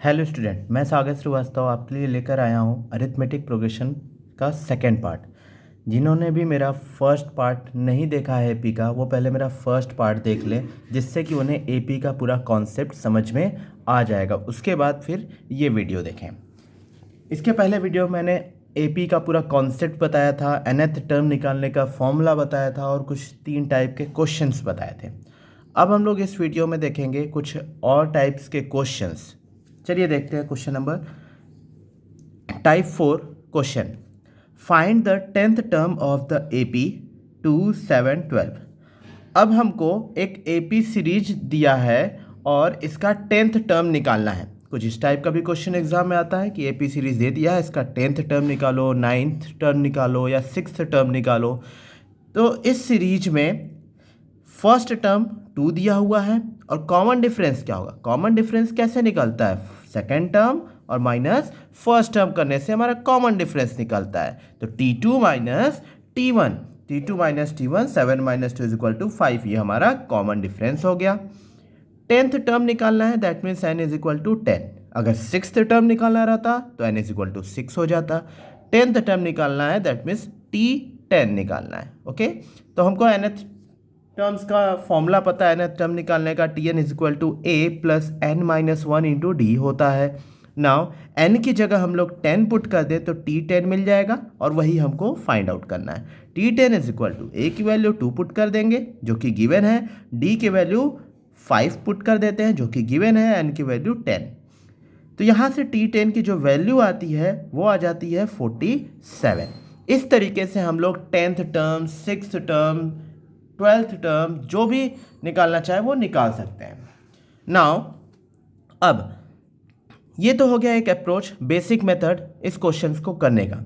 Hello student, मैं सागर श्रीवास्तव आपके लिए लेकर आया हूँ अरिथमेटिक प्रोग्रेशन का सेकंड पार्ट। जिन्होंने भी मेरा फर्स्ट पार्ट नहीं देखा है एपी का, वो पहले मेरा फर्स्ट पार्ट देख लें, जिससे कि उन्हें एपी का पूरा कॉन्सेप्ट समझ में आ जाएगा। उसके बाद फिर ये वीडियो देखें। इसके पहले वीडियो मैंने एपी का पूरा कॉन्सेप्ट बताया था, nth टर्म निकालने का फॉर्मूला बताया था और कुछ 3 टाइप के क्वेश्चंस बताए थे। अब हम लोग इस वीडियो में देखेंगे कुछ और टाइप्स के क्वेश्चंस। चलिए देखते हैं question number type 4 question. Find the 10th term of the AP 2, 7, 12। अब हमको एक एपी सीरीज दिया है और इसका 10th टर्म निकालना है। कुछ इस टाइप का भी क्वेश्चन एग्जाम में आता है कि एपी सीरीज दे दिया है, इसका 10th टर्म निकालो, 9th टर्म निकालो या 6th टर्म निकालो। तो इस सीरीज में फर्स्ट टर्म 2 दिया हुआ है और कॉमन डिफरेंस क्या होगा? कॉमन डिफरेंस कैसे निकलता है? सेकेंड टर्म और माइनस फर्स्ट टर्म करने से हमारा कॉमन डिफरेंस निकलता है। तो T2 minus T1, T2 minus T1, 7 minus 2 is equal to 5, ये हमारा कॉमन डिफरेंस हो गया। 10th टर्म निकालना है, that means n is equal to 10। अगर 6th टर्म निकालना रहता तो n इज इक्वल टू 6 हो जाता। 10th टर्म निकालना है, दैट मीन्स T10 निकालना है। ओके, तो हमको nth टर्म्स का फॉर्मूला पता है। nth टर्म निकालने का Tn is equal to a plus n minus 1 into d होता है। नाउ n की जगह हम लोग 10 पुट कर दें तो T10 मिल जाएगा और वही हमको फाइंड आउट करना है। T10 is equal to a की वैल्यू 2 पुट कर देंगे जो कि गिवन है, d की वैल्यू 5 पुट कर देते हैं जो कि गिवन है, n की वैल्यू 10। तो यहाँ से T10 की जो वैल्यू आती है वो आ जाती है 47। इस तरीके से हम लोग 10th term, 6th term, 12th term जो भी निकालना चाहे वो निकाल सकते हैं। नाउ अब ये तो हो गया एक अप्रोच, बेसिक मेथड इस क्वेश्चन को करने का।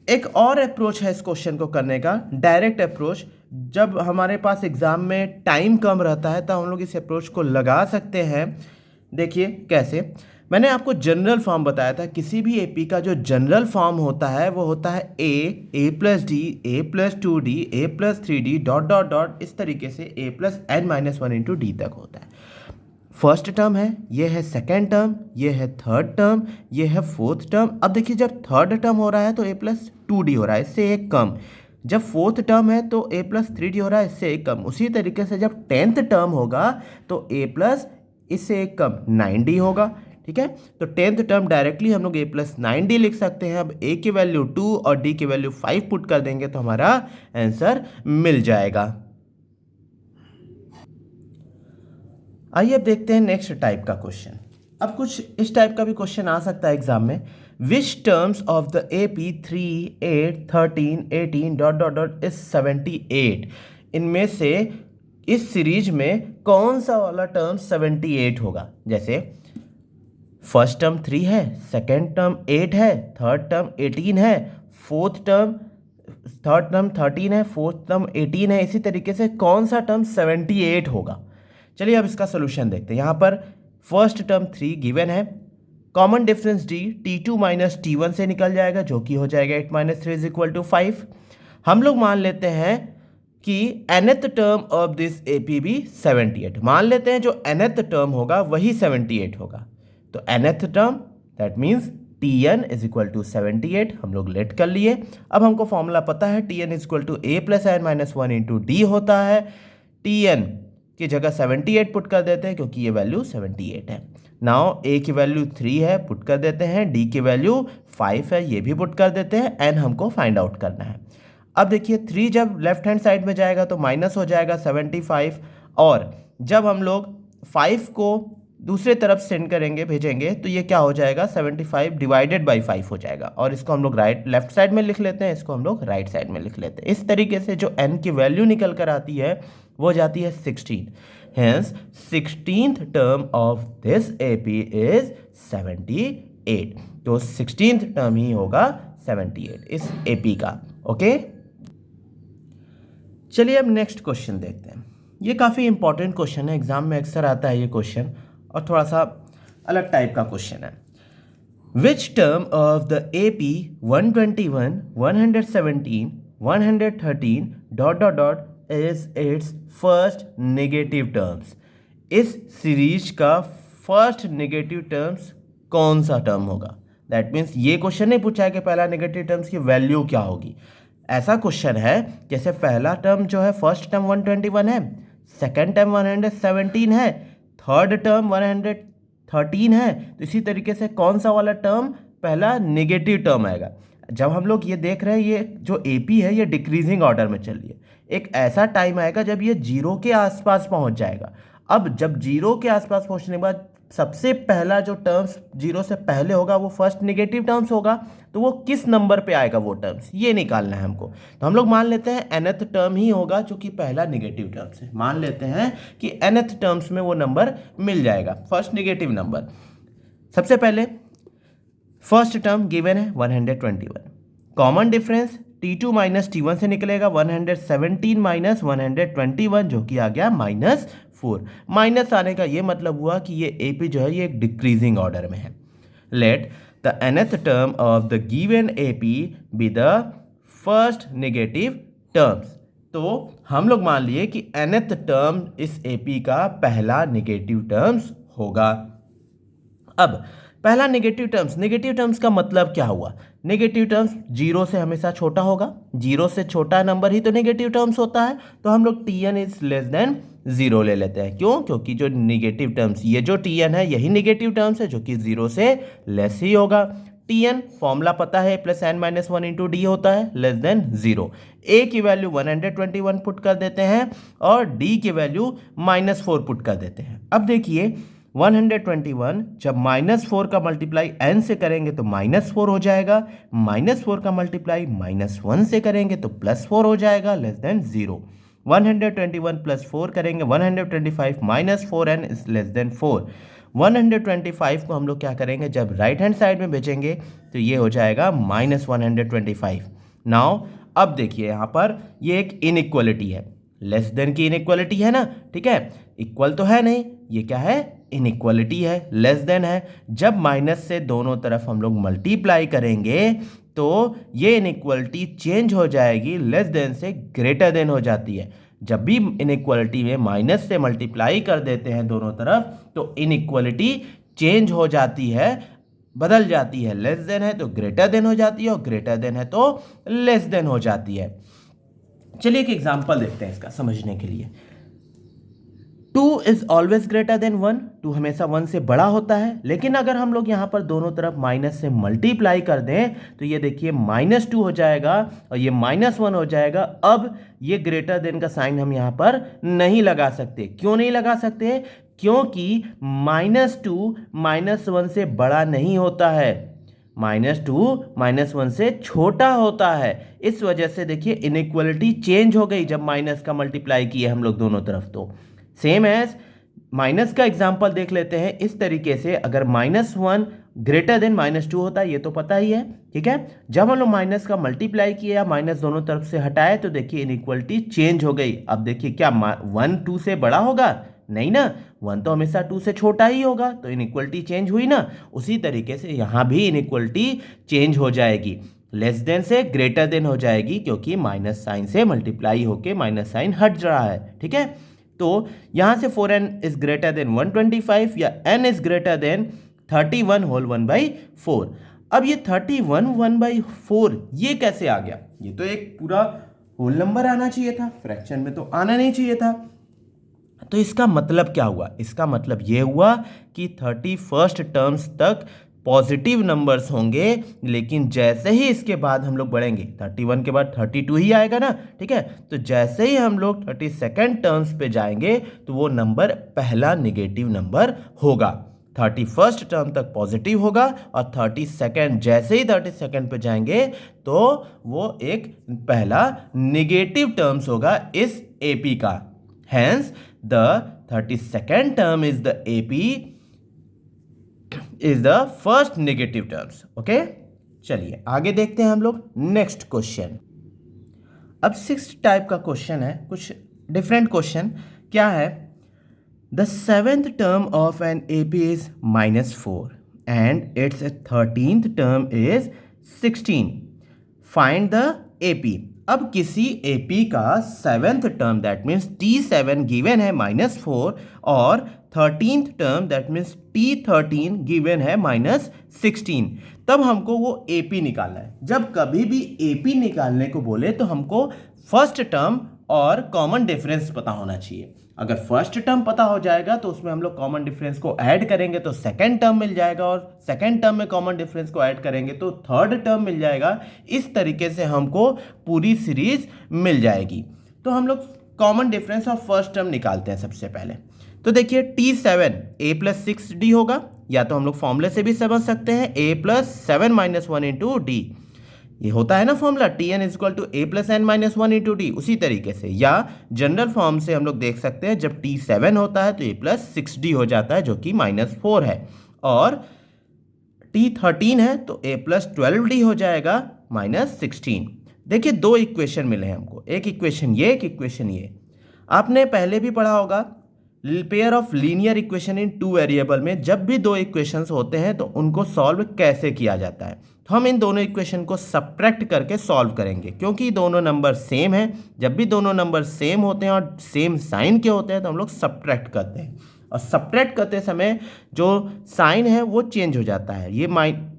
एक और अप्रोच है इस क्वेश्चन को करने का, डायरेक्ट अप्रोच। जब हमारे पास एग्जाम में टाइम कम रहता है तो हम लोग इस अप्रोच को लगा सकते हैं। देखिए कैसे, मैंने आपको जनरल फॉर्म बताया था। किसी भी एपी का जो जनरल फॉर्म होता है वो होता है A plus D, A plus 2d, A plus 3d dot dot dot, इस तरीके से a plus n minus 1 into D तक होता है। फर्स्ट टर्म है, ये है सेकेंड टर्म, ये है थर्ड टर्म, ये है फोर्थ टर्म। अब देखिए जब थर्ड टर्म हो रहा है तो a प्लस 2d हो रहा है, इससे एक कम। जब फोर्थ टर्म है तो a प्लस 3d हो रहा है, इससे एक कम। उसी तरीके से जब 10th टर्म होगा तो a प्लस इससे एक कम 9d होगा। ठीक है, तो 10th टर्म डायरेक्टली हम लोग a प्लस 9d लिख सकते हैं। अब a की वैल्यू 2 और d की वैल्यू 5 पुट कर देंगे तो हमारा आंसर मिल जाएगा। आइए अब देखते हैं नेक्स्ट टाइप का क्वेश्चन। अब कुछ इस टाइप का भी क्वेश्चन आ सकता है एग्जाम में। Which terms of the AP 3, 8, 13, 18 dot dot dot is 78। इनमें से इस सीरीज में कौन सा वाला टर्म 78 होगा? जैसे फर्स्ट टर्म 3 है, सेकेंड टर्म 8 है, थर्ड टर्म 18 है, थर्ड टर्म 13 है, फोर्थ टर्म 18 है। इसी तरीके से कौन सा टर्म 78 होगा? चलिए अब इसका सोल्यूशन देखते हैं। यहाँ पर फर्स्ट टर्म 3 गिवन है, common difference d T2 minus T1 से निकल जाएगा जो कि हो जाएगा 8 माइनस 3 इज इक्वल टू 5। हम लोग मान लेते हैं कि nth term of this AP भी 78, मान लेते हैं जो nth टर्म होगा वही 78 होगा। तो nth term that means Tn is equal to 78 हम लोग लेट कर लिए। अब हमको फॉर्मूला पता है, Tn is equal to a plus n minus 1 into d होता है। Tn की जगह 78 पुट कर देते हैं क्योंकि ये वैल्यू 78 है। नाउ a की वैल्यू 3 है, पुट कर देते हैं। d की वैल्यू 5 है, ये भी पुट कर देते हैं। n हमको फाइंड आउट करना है। अब देखिए 3 जब लेफ्ट हैंड साइड में जाएगा तो माइनस हो जाएगा 75, और जब हम लोग 5 को दूसरे तरफ सेंड करेंगे, भेजेंगे, तो ये क्या हो जाएगा 75 डिवाइडेड बाई 5 हो जाएगा। और इसको हम लोग लेफ्ट साइड में लिख लेते हैं, इसको हम लोग राइट साइड में लिख लेते हैं। इस तरीके से जो n की वैल्यू निकल कर आती है वो जाती है 16। Hence 16th term of this AP is 78। तो 16th टर्म ही होगा 78 इस AP का। ओके, चलिए अब नेक्स्ट क्वेश्चन देखते हैं। ये काफ़ी इंपॉर्टेंट क्वेश्चन है, एग्जाम में अक्सर आता है ये क्वेश्चन और थोड़ा सा अलग टाइप का क्वेश्चन है। Which term of the AP 121, 117, 113 dot dot dot is it's first negative terms. इस सीरीज का फर्स्ट नेगेटिव टर्म्स कौन सा टर्म होगा। दैट मीन्स ये क्वेश्चन नहीं पूछा है कि पहला नेगेटिव टर्म्स की वैल्यू क्या होगी। ऐसा क्वेश्चन है जैसे पहला टर्म जो है फर्स्ट टर्म 121 है, सेकेंड टर्म 117 है, थर्ड टर्म 113 है, तो इसी तरीके से कौन सा वाला टर्म पहला नेगेटिव टर्म आएगा। जब हम लोग ये देख रहे हैं ये जो एपी है ये डिक्रीजिंग ऑर्डर में चल रही है, एक ऐसा टाइम आएगा जब ये जीरो के आसपास पहुंच जाएगा। अब जब जीरो के आसपास पहुंचने के बाद सबसे पहला जो टर्म्स जीरो से पहले होगा वो फर्स्ट नेगेटिव टर्म्स होगा, तो वो किस नंबर पे आएगा वो टर्म्स ये निकालना है हमको। तो हम लोग मान लेते हैं nth टर्म ही होगा जो कि पहला नेगेटिव टर्म्स है। मान लेते हैं कि nth टर्म्स में वो नंबर मिल जाएगा, फर्स्ट नेगेटिव नंबर। सबसे पहले फर्स्ट टर्म गिवन है 121, common difference T2 minus T1 से निकलेगा 117 माइनस 121 जो कि आ गया -4। माइनस आने का ये मतलब हुआ कि ये AP जो है ये एक डिक्रीजिंग ऑर्डर में है। Let the nth term of the given AP be the first negative terms. तो हम लोग मान लिए कि nth टर्म इस AP का पहला नेगेटिव टर्म्स होगा। अब पहला नेगेटिव टर्म्स का मतलब क्या हुआ। नेगेटिव टर्म्स जीरो से हमेशा छोटा होगा, जीरो से छोटा नंबर ही तो नेगेटिव टर्म्स होता है। तो हम लोग Tn is less than zero ले लेते हैं। क्यों? क्योंकि जो नेगेटिव टर्म्स ये जो Tn है यही नेगेटिव टर्म्स है जो कि जीरो से लेस ही होगा। Tn फॉर्मूला पता है plus n minus one into d होता है लेस देन जीरो। A की वैल्यू 121 पुट कर देते हैं और D की वैल्यू -4 पुट कर देते हैं। अब देखिए 121 जब -4 का मल्टीप्लाई n से करेंगे तो -4 हो जाएगा, -4 का मल्टीप्लाई -1 से करेंगे तो +4 हो जाएगा लेस देन 0। 121 + 4 करेंगे 125 -4n इज लेस देन 4। 125 को हम लोग क्या करेंगे जब राइट हैंड साइड में भेजेंगे तो ये हो जाएगा -125। नाउ अब देखिए यहाँ पर ये एक इनइक्वालिटी है, लेस देन की इनइक्वालिटी है ना, ठीक है, इक्वल तो है नहीं, ये क्या है इनइक्वालिटी है, लेस देन है। जब माइनस से दोनों तरफ हम लोग मल्टीप्लाई करेंगे तो ये इनइक्वालिटी चेंज हो जाएगी, लेस देन से ग्रेटर देन हो जाती है। जब भी इनइक्वालिटी में माइनस से मल्टीप्लाई कर देते हैं दोनों तरफ तो इनइक्वालिटी चेंज हो जाती है, बदल जाती है, लेस देन है तो ग्रेटर देन हो जाती है और ग्रेटर देन है तो लेस देन हो जाती है। चलिए एक एग्जांपल देखते हैं इसका समझने के लिए। 2 इज ऑलवेज ग्रेटर देन 1, 2 हमेशा 1 से बड़ा होता है। लेकिन अगर हम लोग यहाँ पर दोनों तरफ माइनस से मल्टीप्लाई कर दें तो ये देखिए -2 हो जाएगा और ये -1 हो जाएगा। अब ये ग्रेटर देन का साइन हम यहाँ पर नहीं लगा सकते। क्यों नहीं लगा सकते? क्योंकि -2 -1 से बड़ा नहीं होता है, -2 -1 से छोटा होता है। इस वजह से देखिए इनइक्वालिटी चेंज हो गई जब माइनस का मल्टीप्लाई किए हम लोग दोनों तरफ। तो सेम एज माइनस का एग्जांपल देख लेते हैं इस तरीके से। अगर -1 ग्रेटर देन -2 होता है ये तो पता ही है, ठीक है। जब हम लोग माइनस का मल्टीप्लाई किया या माइनस दोनों तरफ से हटाए तो देखिए इनइक्वालिटी चेंज हो गई। अब देखिए क्या 1 2 से बड़ा होगा? नहीं ना, 1 तो हमेशा 2 से छोटा ही होगा, तो इनइक्वालिटी चेंज हुई ना। उसी तरीके से यहाँ भी इनइक्वालिटी चेंज हो जाएगी, लेस देन से ग्रेटर देन हो जाएगी, क्योंकि माइनस साइन से मल्टीप्लाई होके माइनस साइन हट रहा है, ठीक है। तो यहाँ से 4n इज ग्रेटर देन 125 या n is greater than 31 whole 1/4। अब ये 31 1/4 ये कैसे आ गया? ये तो एक पूरा होल नंबर आना चाहिए था, फ्रैक्शन में तो आना नहीं चाहिए था। तो इसका मतलब क्या हुआ? इसका मतलब ये हुआ कि 31st टर्म्स तक पॉजिटिव नंबर्स होंगे, लेकिन जैसे ही इसके बाद हम लोग बढ़ेंगे 31 के बाद 32 ही आएगा ना, ठीक है। तो जैसे ही हम लोग 32nd टर्म्स पे जाएंगे तो वो नंबर पहला नेगेटिव नंबर होगा। 31st टर्म तक पॉजिटिव होगा और 32nd जैसे ही 32nd पे जाएंगे तो वो एक पहला नेगेटिव टर्म्स होगा इस AP का। Hence the 32nd term is the AP is the first negative terms. Okay, चलिए आगे देखते हैं हम लोग नेक्स्ट क्वेश्चन। अब 6th टाइप का क्वेश्चन है, कुछ डिफरेंट क्वेश्चन। क्या है? The 7th term of an AP is -4 and its 13th term is 16, find the AP। अब किसी एपी का 7th term that means T7 given है -4 और 13th term that means T13 given है -16, तब हमको वो एपी निकालना है। जब कभी भी एपी निकालने को बोले तो हमको फर्स्ट टर्म और कॉमन डिफरेंस पता होना चाहिए। अगर फर्स्ट टर्म पता हो जाएगा तो उसमें हम लोग कॉमन डिफरेंस को ऐड करेंगे तो सेकंड टर्म मिल जाएगा, और सेकंड टर्म में कॉमन डिफरेंस को ऐड करेंगे तो थर्ड टर्म मिल जाएगा। इस तरीके से हमको पूरी सीरीज मिल जाएगी। तो हम लोग कॉमन डिफरेंस और फर्स्ट टर्म निकालते हैं सबसे पहले। तो देखिए T7 a + 6d होगा, या तो हम लोग फॉर्मूले से भी समझ सकते हैं a + 7 - 1 × d, ये होता है ना formula Tn = a + n - 1 × d। उसी तरीके से या जनरल फॉर्म से हम लोग देख सकते हैं, जब T7 होता है तो a + 6d हो जाता है जो कि -4 है, और T13 है तो a + 12d हो जाएगा -16। देखिए दो इक्वेशन मिले हैं हमको, एक इक्वेशन ये, एक इक्वेशन ये। आपने पहले भी पढ़ा होगा pair of linear equation in 2 variable में जब भी दो इक्वेशंस होते हैं तो उनको सॉल्व कैसे किया जाता है। तो हम इन दोनों इक्वेशन को सब्ट्रैक्ट करके सॉल्व करेंगे, क्योंकि दोनों नंबर सेम हैं। जब भी दोनों नंबर सेम होते हैं और सेम साइन के होते हैं तो हम लोग सब्ट्रैक्ट करते हैं, और सब्ट्रैक्ट करते समय जो साइन है वो चेंज हो जाता है। ये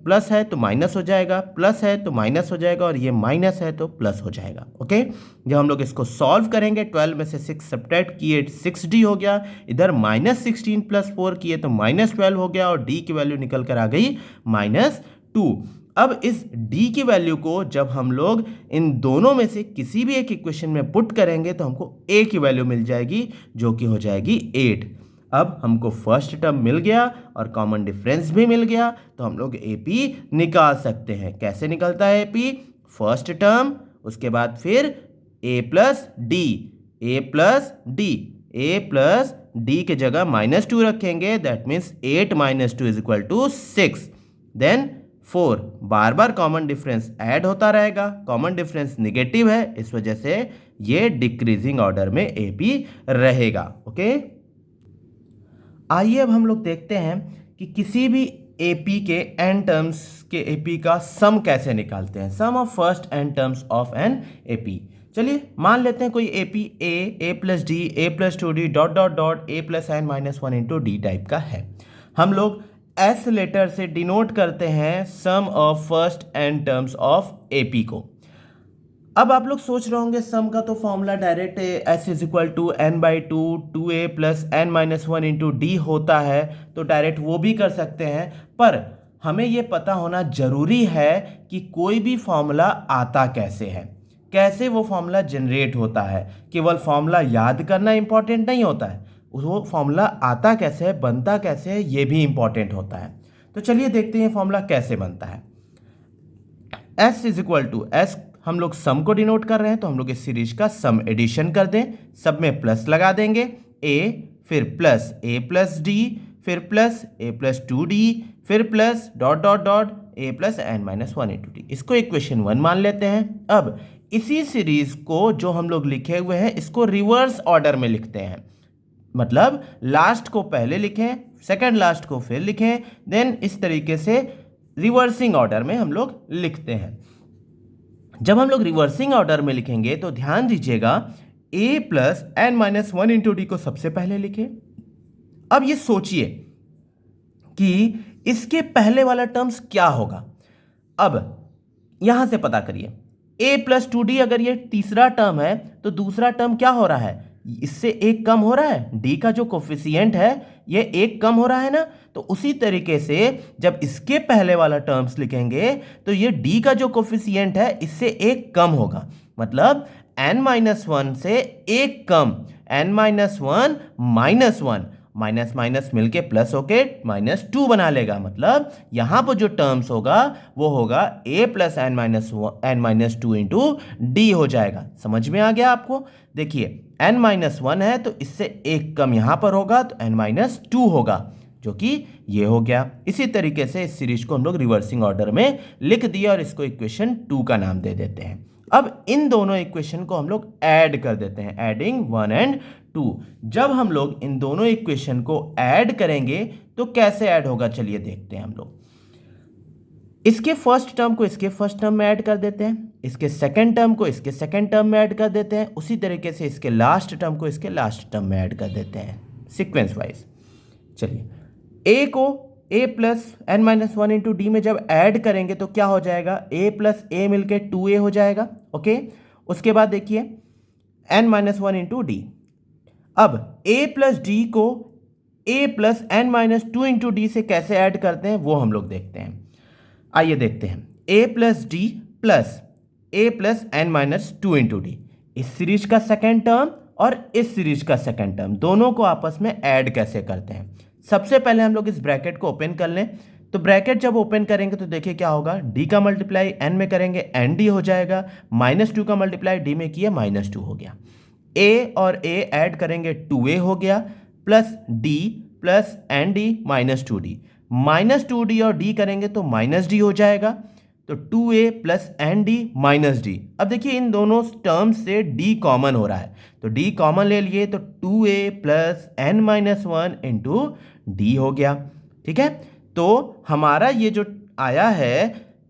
प्लस है तो माइनस हो जाएगा, प्लस है तो माइनस हो जाएगा, और ये माइनस है तो प्लस हो जाएगा। ओके, जब हम लोग इसको सॉल्व करेंगे 12 में से 6 सब्ट्रैक्ट किए 6d हो गया, इधर -16 + 4 किए तो -12 हो गया, और d की वैल्यू निकल कर आ गई -2। अब इस d की वैल्यू को जब हम लोग इन दोनों में से किसी भी एक इक्वेशन में पुट करेंगे तो हमको a की वैल्यू मिल जाएगी जो कि हो जाएगी 8। अब हमको फर्स्ट टर्म मिल गया और कॉमन डिफरेंस भी मिल गया, तो हम लोग एपी निकाल सकते हैं। कैसे निकलता है एपी? फर्स्ट टर्म, उसके बाद फिर a + d, a + d, a + d के जगह -2 रखेंगे, दैट मीन्स 8 - 2 = 6, देन 4। बार बार कॉमन डिफरेंस ऐड होता रहेगा, कॉमन डिफरेंस नेगेटिव है, इस वजह से ये डिक्रीजिंग ऑर्डर में एपी रहेगा। ओके, आइए अब हम लोग देखते हैं कि किसी भी एपी के n टर्म्स के एपी का सम कैसे निकालते हैं, sum of first n terms of an AP. चलिए मान लेते हैं कोई AP a + d, a + 2d ... a + n - 1 × d type का है। हम लोग S लेटर से डिनोट करते हैं sum of first n terms of AP को। अब आप लोग सोच रहे होंगे सम का तो formula direct S = n/2 2a + n - 1 × d होता है, तो डायरेक्ट वो भी कर सकते हैं। पर हमें ये पता होना जरूरी है कि कोई भी फॉर्मूला आता कैसे है, कैसे वो फॉर्मूला जनरेट होता है। केवल फॉर्मूला याद करना इंपॉर्टेंट नहीं होता है, वो फॉर्मूला आता कैसे है, बनता कैसे है, ये भी इंपॉर्टेंट होता है। तो चलिए देखते हैं फॉर्मूला कैसे बनता है। S = S, हम लोग सम को डिनोट कर रहे हैं तो हम लोग इस सीरीज का सम एडिशन कर दें, सब में प्लस लगा देंगे, a फिर प्लस a + d फिर प्लस a + 2d फिर प्लस ... a + n - 1 × d। इसको इक्वेशन 1 मान लेते हैं। अब इसी सीरीज को जो हम लोग लिखे हुए हैं इसको रिवर्स ऑर्डर में लिखते हैं, मतलब लास्ट को पहले लिखें, सेकंड लास्ट को फिर लिखें, देन इस तरीके से रिवर्सिंग ऑर्डर में हम लोग लिखते हैं। जब हम लोग रिवर्सिंग ऑर्डर में लिखेंगे तो ध्यान दीजिएगा a + n - 1 × d को सबसे पहले लिखें। अब ये सोचिए कि इसके पहले वाला टर्म्स क्या होगा। अब यहां से पता करिए, a + 2d अगर ये तीसरा टर्म है तो दूसरा टर्म क्या हो रहा है, इससे एक कम हो रहा है, d का जो कोफिशिएंट है ये एक कम हो रहा है ना। तो उसी तरीके से जब इसके पहले वाला टर्म्स लिखेंगे तो ये d का जो कोफिशिएंट है इससे एक कम होगा, मतलब n - 1 से एक कम, n - 1 -1, माइनस माइनस मिलके प्लस होके -2 बना लेगा। मतलब यहां पर जो टर्म्स होगा वो होगा a + n - 2 × d हो जाएगा। समझ में आ गया आपको? देखिए n - 1 है तो इससे एक कम यहां पर होगा तो n - 2 होगा, जो कि ये हो गया। इसी तरीके से इस सीरीज को हम लोग रिवर्सिंग ऑर्डर में लिख दिया और इसको इक्वेशन 2 का नाम दे देते हैं। अब इन दोनों इक्वेशन को हम लोग ऐड कर देते हैं, एडिंग 1 और 2। जब हम लोग इन दोनों इक्वेशन को ऐड करेंगे तो कैसे ऐड होगा, चलिए देखते हैं हम लोग। इसके फर्स्ट टर्म को इसके फर्स्ट टर्म में ऐड कर देते हैं, इसके सेकंड टर्म को इसके सेकंड टर्म में ऐड कर देते हैं, उसी तरीके से इसके लास्ट टर्म को इसके लास्ट टर्म में ऐड कर देते हैं सीक्वेंस वाइज। चलिए ए को a plus N minus one into d में जब ऐड करेंगे तो क्या हो जाएगा, a प्लस ए मिलके 2a हो जाएगा। ओके, उसके बाद देखिए n minus one into d. अब a प्लस डी को a plus N minus two into d से कैसे ऐड करते हैं वो हम लोग देखते हैं। आइए देखते हैं, a plus d plus a plus N minus two into d, इस सीरीज का सेकेंड टर्म और इस सीरीज का सेकेंड टर्म दोनों को आपस में ऐड कैसे करते हैं। सबसे पहले हम लोग इस ब्रैकेट को ओपन कर लें। तो ब्रैकेट जब ओपन करेंगे तो देखिए क्या होगा, d का मल्टीप्लाई n में करेंगे एन डी हो जाएगा, -2 का मल्टीप्लाई d में किया -2 हो गया, a और a ऐड करेंगे 2a हो गया, plus d plus n d -2d, -2d और d करेंगे तो -d हो जाएगा, तो 2a plus n D -d। अब देखिए इन दोनों टर्म्स से d कॉमन हो रहा है, तो d कॉमन ले लिए तो 2a plus N minus one into d हो गया। ठीक है, तो हमारा ये जो आया है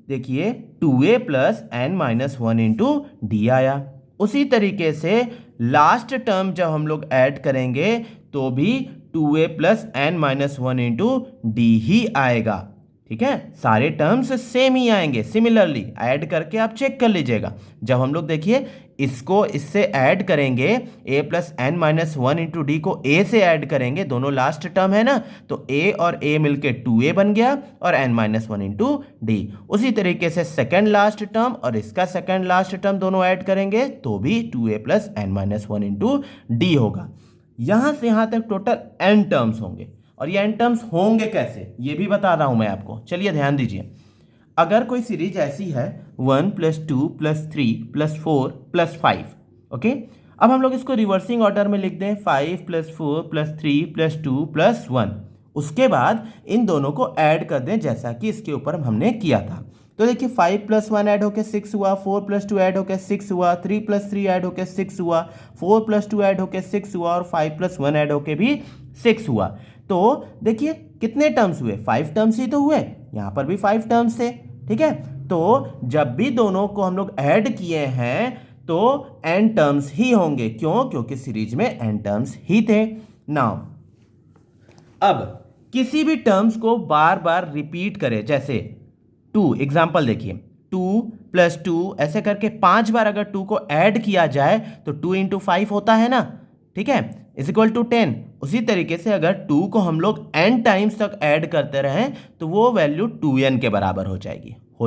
देखिए 2a plus N minus one into d आया। उसी तरीके से लास्ट टर्म जब हम लोग ऐड करेंगे तो भी 2a plus N minus one into D ही आएगा। ठीक है, सारे टर्म्स सेम ही आएंगे, सिमिलरली ऐड करके आप चेक कर लीजिएगा। जब हम लोग देखिए इसको इससे ऐड करेंगे, a plus N minus one into d को a से ऐड करेंगे, दोनों लास्ट टर्म है ना, तो a और a मिलके 2a बन गया और n minus one into d. उसी तरीके से सेकेंड लास्ट टर्म और इसका सेकेंड लास्ट टर्म दोनों ऐड करेंगे तो भी 2a plus N minus one into d होगा। यहाँ से यहाँ तक टोटल n टर्म्स होंगे, और ये n टर्म्स होंगे कैसे ये भी बता रहा हूँ मैं आपको। चलिए ध्यान दीजिए, अगर कोई सीरीज ऐसी है 1 + 2 + 3 + 4 + 5, ओके, अब हम लोग इसको रिवर्सिंग ऑर्डर में लिख दें 5 + 4 + 3 + 2 + 1। उसके बाद इन दोनों को ऐड कर दें जैसा कि इसके ऊपर हमने किया था। तो देखिए 5 + 1 ऐड होकर 6 हुआ, 4 + 2 ऐड होकर 6 हुआ, 3 + 3 ऐड होकर 6 हुआ, 4 + 2 ऐड होकर 6 हुआ और 5 + 1 ऐड होकर भी 6 हुआ। तो देखिए कितने टर्म्स हुए, 5 टर्म्स ही तो हुए, यहाँ पर भी 5 टर्म्स थे। ठीक है, तो जब भी दोनों को हम लोग ऐड किए हैं तो n टर्म्स ही होंगे। क्यों? क्योंकि सीरीज में n टर्म्स ही थे। नाउ अब किसी भी टर्म्स को बार बार रिपीट करें, जैसे 2, एग्जाम्पल देखिए 2 + 2 ऐसे करके 5 बार अगर 2 को ऐड किया जाए तो 2 × 5 होता है ना, ठीक है, = 10। उसी तरीके से अगर 2 को हम लोग n टाइम्स तक ऐड करते रहें तो वो वैल्यू 2n के बराबर हो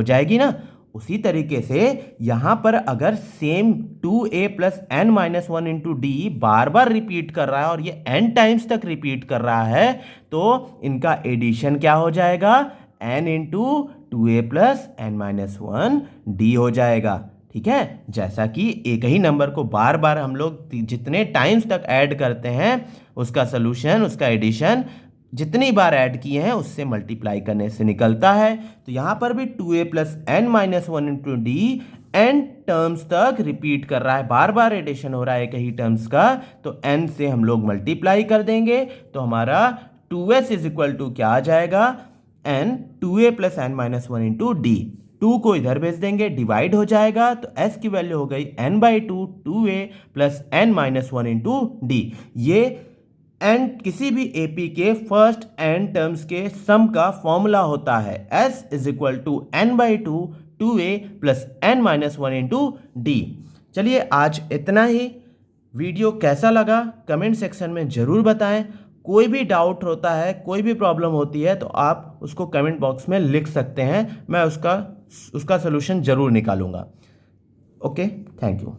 जाएगी ना। उसी तरीके से यहाँ पर अगर same 2a plus N minus one into D बार बार रिपीट कर रहा है और ये n टाइम्स तक रिपीट कर रहा है तो इनका एडिशन क्या हो जाएगा, n into 2a plus N minus one d हो जाएगा। ठीक है, जैसा कि एक ही नंबर को बार बार हम लोग जितने टाइम्स तक ऐड करते हैं उसका सोल्यूशन, उसका एडिशन जितनी बार ऐड किए हैं उससे मल्टीप्लाई करने से निकलता है। तो यहाँ पर भी 2a plus N minus one into d n terms तक रिपीट कर रहा है, बार बार एडिशन हो रहा है एक ही टर्म्स का, तो n से हम लोग मल्टीप्लाई कर देंगे तो हमारा 2s = क्या आ जाएगा, n 2a plus N minus one into d. 2 को इधर भेज देंगे, डिवाइड हो जाएगा तो s की वैल्यू हो गई n/2 2a plus N minus one into d. ये n किसी भी AP के फर्स्ट n टर्म्स के सम का फॉर्मूला होता है, s = n/2 2a plus N minus one into d. चलिए आज इतना ही। वीडियो कैसा लगा कमेंट सेक्शन में ज़रूर बताएं। कोई भी डाउट होता है, कोई भी प्रॉब्लम होती है तो आप उसको कमेंट बॉक्स में लिख सकते हैं, मैं उसका सलूशन ज़रूर निकालूंगा। Okay, thank you.